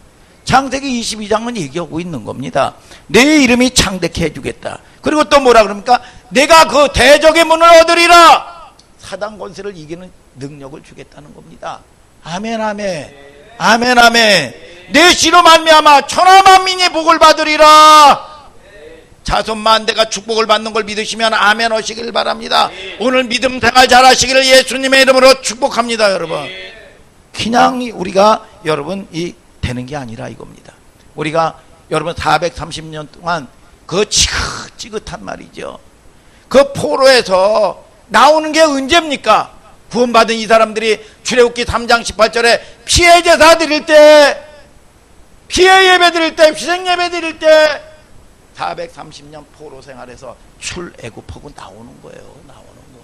창세기 22장은 얘기하고 있는 겁니다. 내 이름이 창대케 해주겠다. 그리고 또 뭐라 그럽니까? 내가 그 대적의 문을 얻으리라. 사단 권세를 이기는 능력을 주겠다는 겁니다. 아멘 아멘 아멘 아멘. 내 씨로 말미암아 천하 만민이 복을 받으리라. 자손 만대가 축복을 받는 걸 믿으시면 아멘 하시길 바랍니다. 오늘 믿음 생활 잘 하시기를 예수님의 이름으로 축복합니다. 여러분, 그냥 우리가 여러분 이 되는 게 아니라 이겁니다. 우리가 여러분 430년 동안 그 지긋지긋한 말이죠, 그 포로에서 나오는 게 언제입니까? 구원받은 이 사람들이 출애굽기 3장 18절에 피해 제사 드릴 때, 피해 예배 드릴 때, 희생 예배 드릴 때 430년 포로 생활에서 출애굽하고 나오는 거예요. 나오는 거.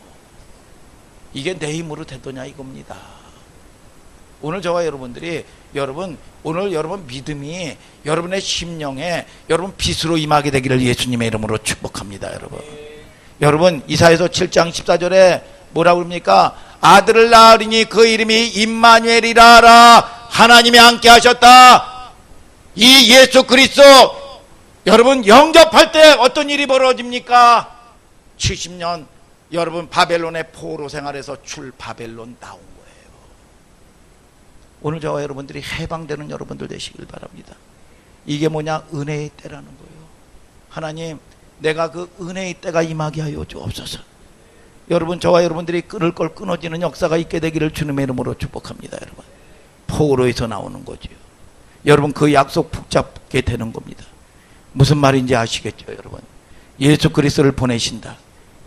이게 내 힘으로 되더냐 이겁니다. 오늘 저와 여러분들이 오늘 여러분 믿음이 여러분의 심령에 여러분 빛으로 임하게 되기를 예수님의 이름으로 축복합니다. 여러분 이사야서 7장 14절에 뭐라고 그럽니까? 아들을 낳으리니 그 이름이 임마누엘이라 하라. 하나님이 함께 하셨다. 이 예수 그리스도 여러분 영접할 때 어떤 일이 벌어집니까? 70년 여러분 바벨론의 포로 생활에서 출 바벨론 나온 거예요. 오늘 저와 여러분들이 해방되는 여러분들 되시길 바랍니다. 이게 뭐냐? 은혜의 때라는 거예요. 하나님, 내가 그 은혜의 때가 임하게 하여 주옵소서. 여러분, 저와 여러분들이 끊을 걸 끊어지는 역사가 있게 되기를 주님의 이름으로 축복합니다. 여러분, 포로에서 나오는 거죠. 여러분, 그 약속 붙잡게 되는 겁니다. 무슨 말인지 아시겠죠, 여러분? 예수 그리스도를 보내신다.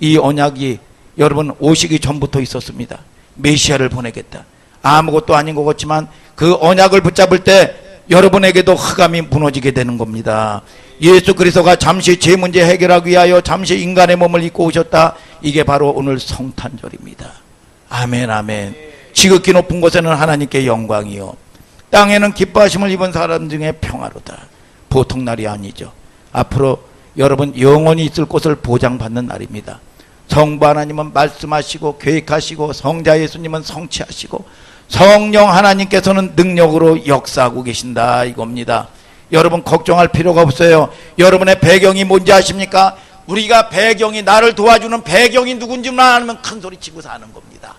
이 언약이 여러분 오시기 전부터 있었습니다. 메시아를 보내겠다. 아무것도 아닌 것 같지만 그 언약을 붙잡을 때 여러분에게도 흑암이 무너지게 되는 겁니다. 예수 그리스도가 잠시 제 문제 해결하기 위하여 잠시 인간의 몸을 입고 오셨다. 이게 바로 오늘 성탄절입니다. 아멘, 아멘. 지극히 높은 곳에는 하나님께 영광이요, 땅에는 기뻐하심을 입은 사람 중에 평화로다. 보통 날이 아니죠. 앞으로 여러분 영원히 있을 곳을 보장받는 날입니다. 성부 하나님은 말씀하시고 계획하시고 성자 예수님은 성취하시고 성령 하나님께서는 능력으로 역사하고 계신다 이겁니다. 여러분 걱정할 필요가 없어요. 여러분의 배경이 뭔지 아십니까? 우리가 배경이, 나를 도와주는 배경이 누군지만 알면 큰 소리 치고 사는 겁니다.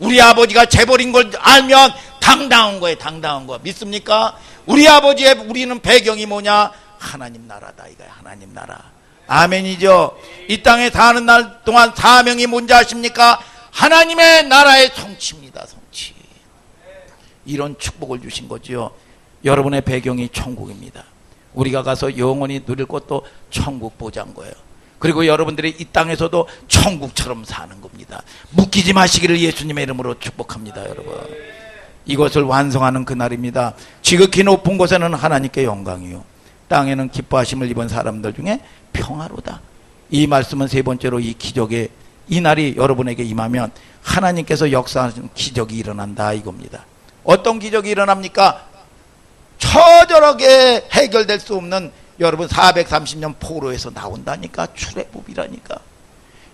우리 아버지가 재벌인 걸 알면 당당한 거예요. 당당한 거 믿습니까? 우리 아버지의 우리는 배경이 뭐냐? 하나님 나라다 이거야. 하나님 나라. 아멘이죠. 이 땅에 사는 날 동안 사명이 뭔지 아십니까? 하나님의 나라의 성취입니다. 성취. 이런 축복을 주신 거지요. 여러분의 배경이 천국입니다. 우리가 가서 영원히 누릴 것도 천국 보장 거예요. 그리고 여러분들이 이 땅에서도 천국처럼 사는 겁니다. 묶이지 마시기를 예수님의 이름으로 축복합니다. 여러분, 이것을 완성하는 그날입니다. 지극히 높은 곳에는 하나님께 영광이요, 땅에는 기뻐하심을 입은 사람들 중에 평화로다. 이 말씀은 세 번째로 이 기적의 이 날이 여러분에게 임하면 하나님께서 역사하시는 기적이 일어난다 이겁니다. 어떤 기적이 일어납니까? 처절하게 해결될 수 없는 여러분 430년 포로에서 나온다니까. 출애굽이라니까.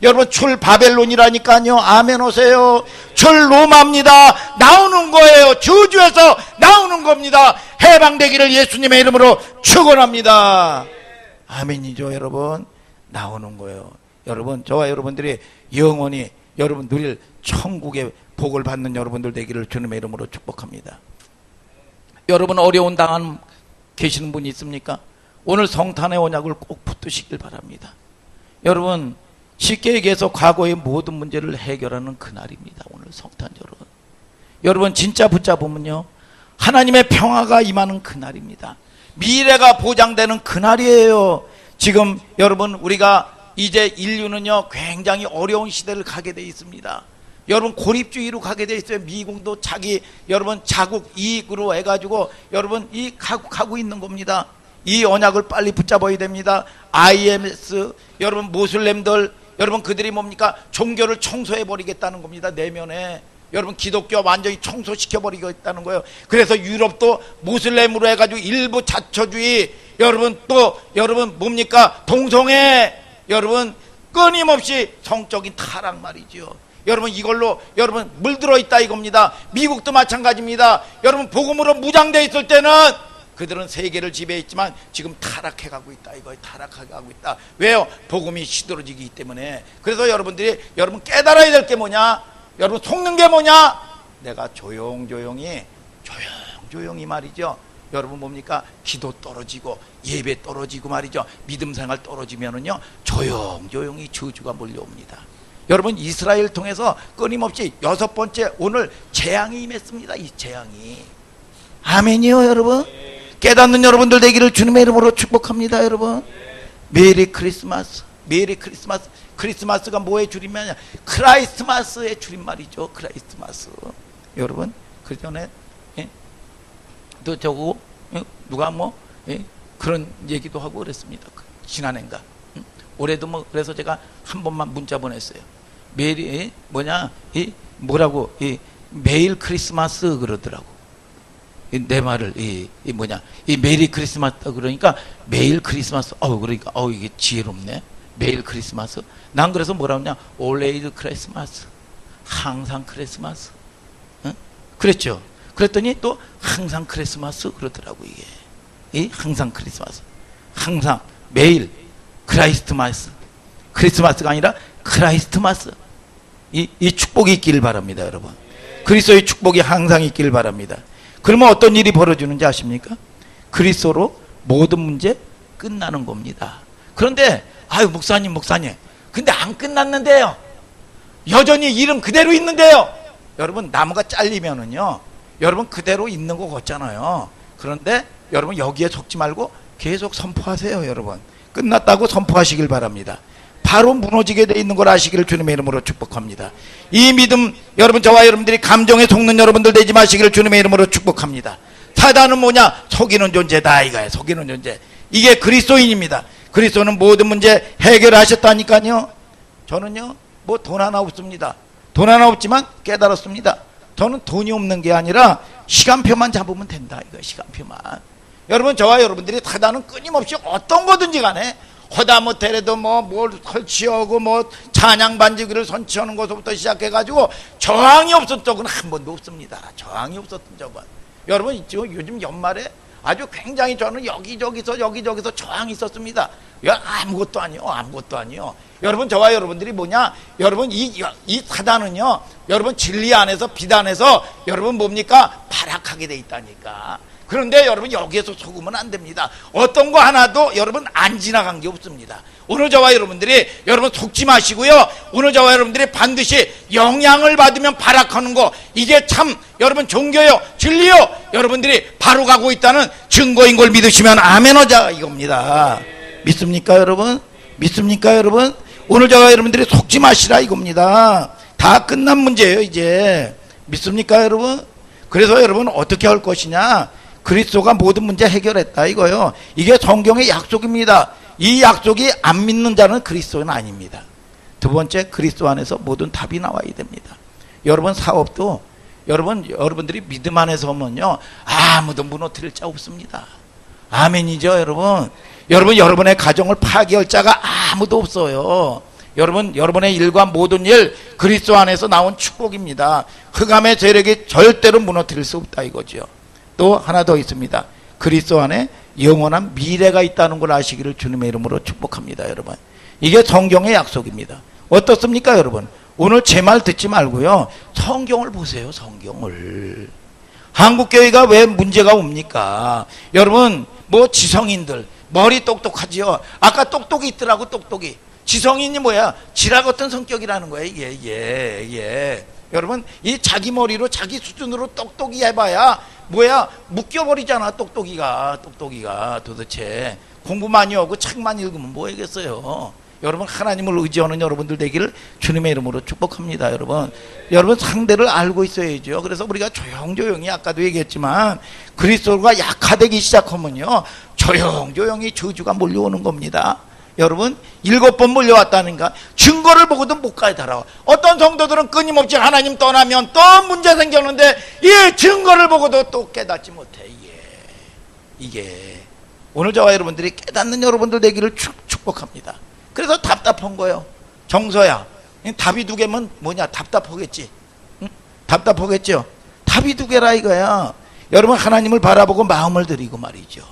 여러분 출 바벨론이라니까요. 아멘 오세요. 출 로마입니다. 나오는 거예요. 저주에서 나오는 겁니다. 해방되기를 예수님의 이름으로 축원합니다. 아멘이죠. 여러분 나오는 거예요. 여러분 저와 여러분들이 영원히 여러분 누릴 천국의 복을 받는 여러분들 되기를 주님의 이름으로 축복합니다. 여러분 어려운 당한 계시는 분이 있습니까? 오늘 성탄의 언약을 꼭 붙드시길 바랍니다. 여러분 쉽게 얘기해서 과거의 모든 문제를 해결하는 그날입니다. 오늘 성탄절은 여러분 진짜 붙잡으면요 하나님의 평화가 임하는 그날입니다. 미래가 보장되는 그날이에요. 지금 여러분 우리가 이제 인류는요 굉장히 어려운 시대를 가게 돼 있습니다. 여러분 고립주의로 가게 돼 있어요. 미국도 자기 여러분 자국 이익으로 해가지고 여러분 이 가고 있는 겁니다. 이 언약을 빨리 붙잡아야 됩니다. IMS 여러분 모슬렘들 여러분 그들이 뭡니까? 종교를 청소해 버리겠다는 겁니다. 내면에 여러분 기독교 완전히 청소시켜 버리겠다는 거예요. 그래서 유럽도 모슬렘으로 해가지고 일부 자처주의 여러분 또 여러분 뭡니까? 동성애 여러분 끊임없이 성적인 타락 말이죠. 여러분 이걸로 여러분 물들어 있다 이겁니다. 미국도 마찬가지입니다. 여러분 복음으로 무장되어 있을 때는 그들은 세계를 지배했지만 지금 타락해 가고 있다 이거예요. 타락해 가고 있다. 왜요? 복음이 시들어지기 때문에. 그래서 여러분들이 여러분 깨달아야 될 게 뭐냐? 여러분 속는 게 뭐냐? 내가 조용히 말이죠. 여러분 뭡니까? 기도 떨어지고 예배 떨어지고 말이죠. 믿음 생활 떨어지면은요 조용히 저주가 몰려옵니다. 여러분 이스라엘 통해서 끊임없이 6번째 오늘 재앙이 임했습니다. 이 재앙이. 아멘이요 여러분. 깨닫는 여러분들 되기를 주님의 이름으로 축복합니다. 여러분 메리 크리스마스. 메리 크리스마스. 크리스마스가 뭐의 줄임말이냐? 크라이스마스의 줄임말이죠. 크라이스마스. 여러분, 그 전에 또 저거 누가 뭐 그런 얘기도 하고 그랬습니다. 지난해인가. 올해도 뭐 그래서 제가 한 번만 문자 보냈어요. 매일 뭐라고 매일 크리스마스 그러더라고. 내 말을 이 메리 크리스마스 그러니까 매일 크리스마스. 그러니까 이게 지혜롭네. 매일 크리스마스. 난 그래서 뭐라 그러냐? always 크리스마스. 항상 크리스마스. 그랬죠. 그랬더니 또 항상 크리스마스 그러더라고 이게. 항상 크리스마스. 항상 매일 크라이스마스. 크리스마스가 아니라 크라이스마스. 이 축복이 있길 바랍니다, 여러분. 그리스도의 축복이 항상 있길 바랍니다. 그러면 어떤 일이 벌어지는지 아십니까? 그리스도로 모든 문제 끝나는 겁니다. 그런데 목사님 근데 안 끝났는데요. 여전히 이름 그대로 있는데요. 여러분, 나무가 잘리면은요, 여러분 그대로 있는 거 같잖아요. 그런데 여러분 여기에 속지 말고 계속 선포하세요. 여러분 끝났다고 선포하시길 바랍니다. 바로 무너지게 돼 있는 걸 아시기를 주님의 이름으로 축복합니다. 이 믿음, 여러분 저와 여러분들이 감정에 속는 여러분들 되지 마시기를 주님의 이름으로 축복합니다. 사단은 뭐냐? 속이는 존재다 이거예요. 속이는 존재. 이게 그리스도인입니다. 그리스도는 모든 문제 해결하셨다니까요. 저는요 뭐 돈 하나 없습니다. 돈 하나 없지만 깨달았습니다. 저는 돈이 없는 게 아니라 시간표만 잡으면 된다 이거. 시간표만. 여러분 저와 여러분들이 사단은 끊임없이 어떤 거든지 간에 허다못해라도 뭘 설치하고 찬양 반지기를 선치하는 것부터 시작해가지고 저항이 없었던 적은 한 번도 없습니다. 저항이 없었던 적은. 여러분 있죠. 요즘 연말에 아주 굉장히 저는 여기저기서 저항이 있었습니다. 아무것도 아니요. 여러분 저와 여러분들이 뭐냐? 여러분 이 사단은요, 여러분 진리 안에서 비단에서 여러분 뭡니까? 발악하게 돼 있다니까. 그런데 여러분 여기에서 속으면 안 됩니다. 어떤 거 하나도 여러분 안 지나간 게 없습니다. 오늘 저와 여러분들이 여러분 속지 마시고요. 오늘 저와 여러분들이 반드시 영향을 받으면 발악하는 거, 이게 참 여러분 종교요, 진리요, 여러분들이 바로 가고 있다는 증거인 걸 믿으시면 아멘하자 이겁니다. 믿습니까 여러분? 믿습니까 여러분? 오늘 저와 여러분들이 속지 마시라 이겁니다. 다 끝난 문제예요 이제. 믿습니까 여러분? 그래서 여러분 어떻게 할 것이냐? 그리스도가 모든 문제 해결했다 이거요. 이게 성경의 약속입니다. 이 약속이 안 믿는 자는 그리스도는 아닙니다. 두 번째, 그리스도 안에서 모든 답이 나와야 됩니다. 여러분 사업도 여러분들이 믿음 안에서 하면요 아무도 무너뜨릴 자 없습니다. 아멘이죠 여러분. 여러분의 가정을 파괴할 자가 아무도 없어요. 여러분의 일과 모든 일 그리스도 안에서 나온 축복입니다. 흑암의 세력이 절대로 무너뜨릴 수 없다 이거죠. 또 하나 더 있습니다. 그리스도 안에 영원한 미래가 있다는 걸 아시기를 주님의 이름으로 축복합니다. 여러분 이게 성경의 약속입니다. 어떻습니까 여러분? 오늘 제 말 듣지 말고요 성경을 보세요. 성경을. 한국교회가 왜 문제가 옵니까? 여러분 지성인들 머리 똑똑하지요. 아까 똑똑이 있더라고. 똑똑이. 지성인이 뭐야? 지라 같은 성격이라는 거예요. 이게. 여러분 이 자기 머리로 자기 수준으로 똑똑이 해봐야 뭐야? 묶여버리잖아. 똑똑이가 도대체 공부 많이 하고 책만 읽으면 뭐 하겠어요. 여러분 하나님을 의지하는 여러분들 되기를 주님의 이름으로 축복합니다. 여러분 상대를 알고 있어야죠. 그래서 우리가 조용조용히 아까도 얘기했지만 그리스도가 약화되기 시작하면요 조용조용히 저주가 몰려오는 겁니다. 여러분 7번 몰려왔다는가? 증거를 보고도 못 가더라고. 어떤 성도들은 끊임없이 하나님 떠나면 또 문제 생겼는데 이 증거를 보고도 또 깨닫지 못해. 이게 오늘 저와 여러분들이 깨닫는 여러분들 되기를 축복합니다. 그래서 답답한 거예요. 정서야 답이 두 개면 뭐냐? 답답하겠지. 응? 답답하겠죠. 답이 두 개라 이거야. 여러분 하나님을 바라보고 마음을 드리고 말이죠.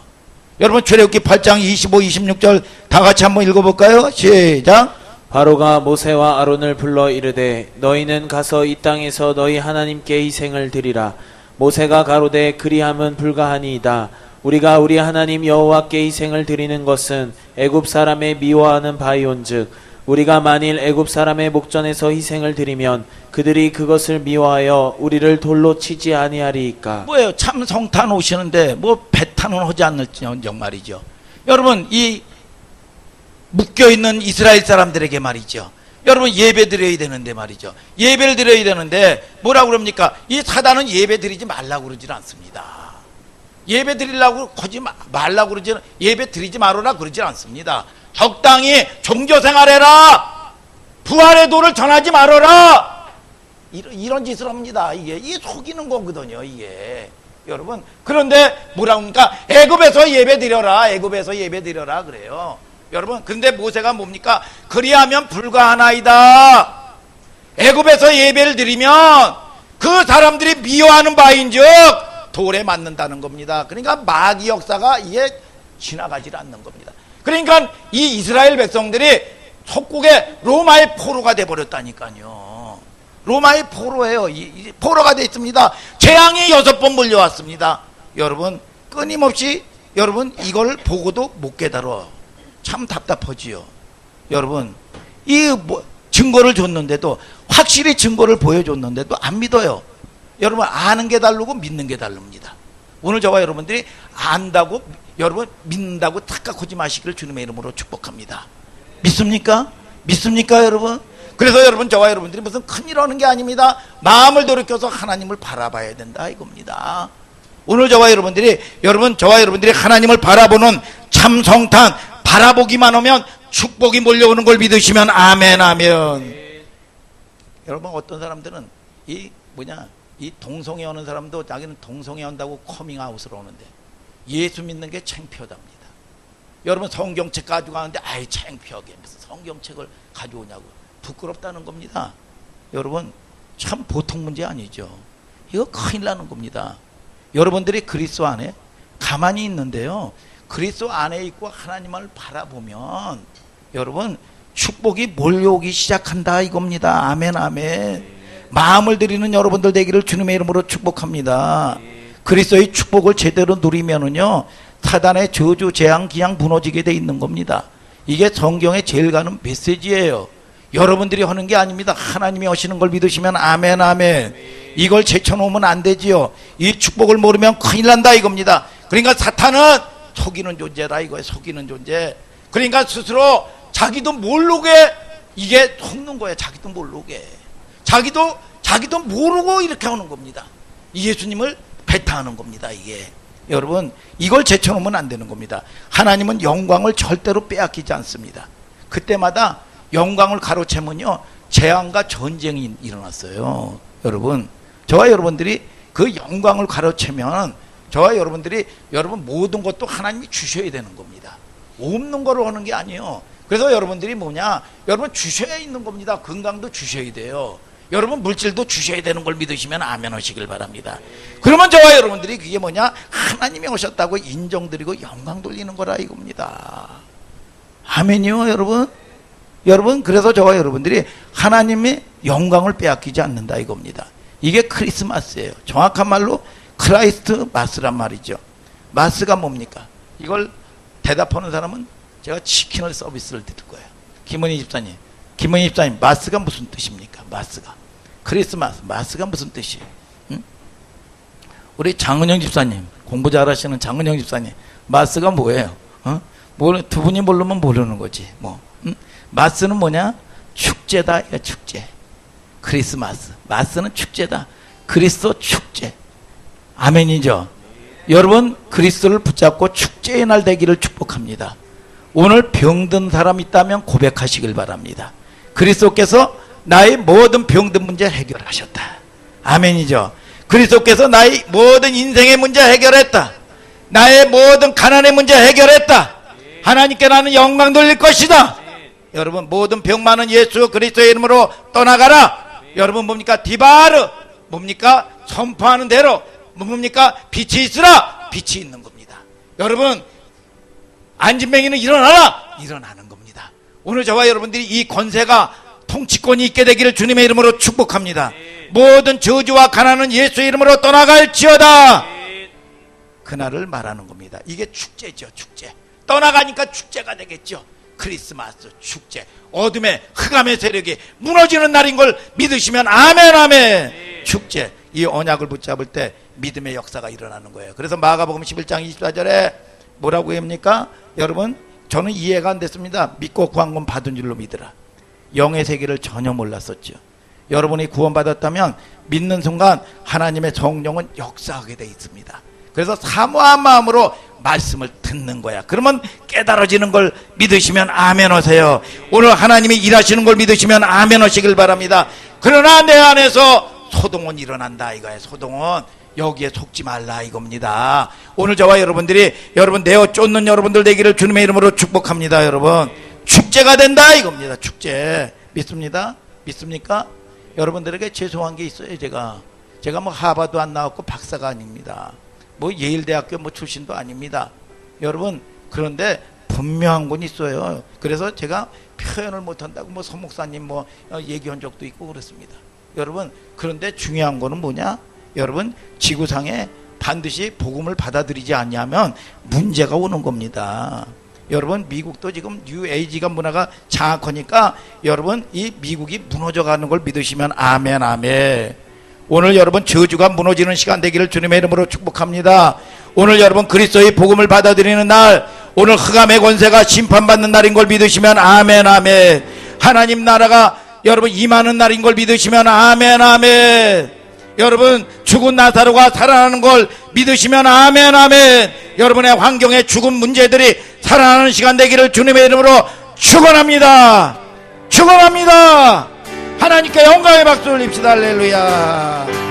여러분 출애굽기 8장 25, 26절 다 같이 한번 읽어볼까요? 시작. 바로가 모세와 아론을 불러 이르되 너희는 가서 이 땅에서 너희 하나님께 희생을 드리라. 모세가 가로되 그리함은 불가하니이다. 우리가 우리 하나님 여호와께 희생을 드리는 것은 애굽 사람의 미워하는 바이온즉 우리가 만일 애굽 사람의 목전에서 희생을 드리면 그들이 그것을 미워하여 우리를 돌로 치지 아니하리이까. 뭐예요? 참 성탄 오시는데 배탄은 하지 않을지언정 말이죠. 여러분 이 묶여있는 이스라엘 사람들에게 말이죠. 여러분 예배 드려야 되는데 말이죠. 예배를 드려야 되는데 뭐라고 그럽니까? 이 사단은 예배 드리지 말라고 그러질 않습니다. 예배 드리려고 하지 말라고 그러지, 예배 드리지 말아라 그러질 않습니다. 적당히 종교 생활해라. 부활의 도를 전하지 말아라. 이런 짓을 합니다. 이게 속이는 거거든요, 이게. 여러분, 그런데 뭐라고 합니까? 애굽에서 예배 드려라. 애굽에서 예배 드려라 그래요. 여러분, 근데 모세가 뭡니까? 그리하면 불가하나이다. 애굽에서 예배를 드리면 그 사람들이 미워하는 바인즉 돌에 맞는다는 겁니다. 그러니까 마귀 역사가 이게 지나가질 않는 겁니다. 그러니까 이 이스라엘 백성들이 속국에 로마의 포로가 돼버렸다니까요. 로마의 포로예요. 포로가 돼 있습니다. 재앙이 6번 몰려왔습니다. 여러분, 끊임없이 여러분 이걸 보고도 못 깨달아. 참 답답하지요. 여러분, 증거를 줬는데도, 확실히 증거를 보여줬는데도 안 믿어요. 여러분, 아는 게 다르고 믿는 게 다릅니다. 오늘 저와 여러분들이 안다고, 여러분 믿는다고 착각하지 마시기를 주님의 이름으로 축복합니다. 믿습니까? 믿습니까, 여러분? 그래서 여러분, 저와 여러분들이 무슨 큰일 하는 게 아닙니다. 마음을 돌이켜서 하나님을 바라봐야 된다 이겁니다. 오늘 저와 여러분들이, 저와 여러분들이 하나님을 바라보는 참 성탄, 바라보기만 하면 축복이 몰려오는 걸 믿으시면 아멘, 아멘. 여러분, 어떤 사람들은 이 동성애 하는 사람도 자기는 동성애 한다고 커밍아웃을 하는데 예수 믿는 게 창피하답니다. 여러분, 성경책 가지고 가는데 아이 창피하게 무슨 성경책을 가져오냐고 부끄럽다는 겁니다. 여러분, 참 보통 문제 아니죠. 이거 큰일 나는 겁니다. 여러분들이 그리스도 안에 가만히 있는데요, 그리스도 안에 있고 하나님을 바라보면 여러분 축복이 몰려오기 시작한다 이겁니다. 아멘, 아멘. 마음을 드리는 여러분들 되기를 주님의 이름으로 축복합니다. 그리스도의 축복을 제대로 누리면은요, 사단의 저주, 재앙, 기양 무너지게 돼 있는 겁니다. 이게 성경에 제일 가는 메시지예요. 여러분들이 하는 게 아닙니다. 하나님이 하시는 걸 믿으시면 아멘, 아멘. 이걸 제쳐놓으면 안 되지요. 이 축복을 모르면 큰일 난다 이겁니다. 그러니까 사탄은 속이는 존재다 이거예요. 속이는 존재. 그러니까 스스로 자기도 모르게 이게 속는 거예요. 자기도 모르게. 자기도 모르고 이렇게 하는 겁니다. 예수님을 배타하는 겁니다. 이게. 여러분, 이걸 제쳐놓으면 안 되는 겁니다. 하나님은 영광을 절대로 빼앗기지 않습니다. 그때마다 영광을 가로채면요, 재앙과 전쟁이 일어났어요. 여러분, 저와 여러분들이 그 영광을 가로채면 저와 여러분들이 여러분 모든 것도 하나님이 주셔야 되는 겁니다. 없는 거로 하는 게 아니에요. 그래서 여러분들이 여러분 주셔야 있는 겁니다. 건강도 주셔야 돼요. 여러분 물질도 주셔야 되는 걸 믿으시면 아멘 하시길 바랍니다. 그러면 저와 여러분들이 그게 하나님이 오셨다고 인정드리고 영광 돌리는 거라 이겁니다. 아멘이요, 여러분. 여러분, 그래서 저와 여러분들이 하나님의 영광을 빼앗기지 않는다 이겁니다. 이게 크리스마스예요. 정확한 말로 크라이스트 마스란 말이죠. 마스가 뭡니까? 이걸 대답하는 사람은 제가 치킨을 서비스를 드릴 거예요. 김은희 집사님, 마스가 무슨 뜻입니까? 마스가. 크리스마스, 마스가 무슨 뜻이에요? 응? 우리 장은영 집사님, 공부 잘하시는 장은영 집사님, 마스가 뭐예요? 두 분이 모르면 모르는 거지. 응? 마스는 뭐냐? 축제다, 축제. 크리스마스, 마스는 축제다. 그리스도 축제. 아멘이죠. 여러분, 그리스도를 붙잡고 축제의 날 되기를 축복합니다. 오늘 병든 사람 있다면 고백하시길 바랍니다. 그리스도께서 나의 모든 병든 문제 해결하셨다. 아멘이죠. 그리스도께서 나의 모든 인생의 문제 해결했다. 나의 모든 가난의 문제 해결했다. 하나님께 나는 영광 돌릴 것이다. 여러분, 모든 병 많은 예수 그리스도의 이름으로 떠나가라. 여러분, 뭡니까? 디바르, 뭡니까? 선포하는 대로, 뭡니까? 빛이 있으라. 빛이 있는 겁니다. 여러분, 안진뱅이는 일어나라. 일어나는 겁니다. 오늘 저와 여러분들이 이 권세가, 통치권이 있게 되기를 주님의 이름으로 축복합니다. 모든 저주와 가난은 예수의 이름으로 떠나갈지어다. 그날을 말하는 겁니다. 이게 축제죠, 축제. 떠나가니까 축제가 되겠죠. 크리스마스 축제, 어둠의 흑암의 세력이 무너지는 날인 걸 믿으시면 아멘, 아멘. 축제, 이 언약을 붙잡을 때 믿음의 역사가 일어나는 거예요. 그래서 마가복음 11장 24절에 뭐라고 합니까? 여러분, 저는 이해가 안 됐습니다. 믿고 구한 건 받은 줄로 믿으라. 영의 세계를 전혀 몰랐었죠. 여러분이 구원받았다면 믿는 순간 하나님의 성령은 역사하게 돼 있습니다. 그래서 사모한 마음으로 말씀을 듣는 거야. 그러면 깨달아지는 걸 믿으시면 아멘 하세요. 오늘 하나님이 일하시는 걸 믿으시면 아멘 하시길 바랍니다. 그러나 내 안에서 소동은 일어난다 이거예요. 소동은 여기에 속지 말라 이겁니다. 오늘 저와 여러분들이 여러분 내어 쫓는 여러분들 되기를 주님의 이름으로 축복합니다. 여러분 축제가 된다 이겁니다. 축제 믿습니다? 믿습니까? 여러분들에게 죄송한 게 있어요. 제가 뭐 하버드 안 나왔고 박사가 아닙니다. 뭐 예일대학교 뭐 출신도 아닙니다. 여러분 그런데 분명한 건 있어요. 그래서 제가 표현을 못한다고 뭐 서목사님 뭐 얘기한 적도 있고 그렇습니다. 여러분 그런데 중요한 거는 뭐냐? 여러분 지구상에 반드시 복음을 받아들이지 않냐면 문제가 오는 겁니다. 여러분 미국도 지금 뉴에이지가 문화가 장악하니까 여러분 이 미국이 무너져가는 걸 믿으시면 아멘 아멘. 오늘 여러분 저주가 무너지는 시간 되기를 주님의 이름으로 축복합니다. 오늘 여러분 그리스도의 복음을 받아들이는 날, 오늘 흑암의 권세가 심판받는 날인 걸 믿으시면 아멘 아멘. 하나님 나라가 여러분 임하는 날인 걸 믿으시면 아멘 아멘. 여러분 죽은 나사로가 살아나는 걸 믿으시면 아멘 아멘. 여러분의 환경에 죽은 문제들이 살아나는 시간 되기를 주님의 이름으로 축원합니다. 축원합니다. 하나님께 영광의 박수를 올립시다. 할렐루야.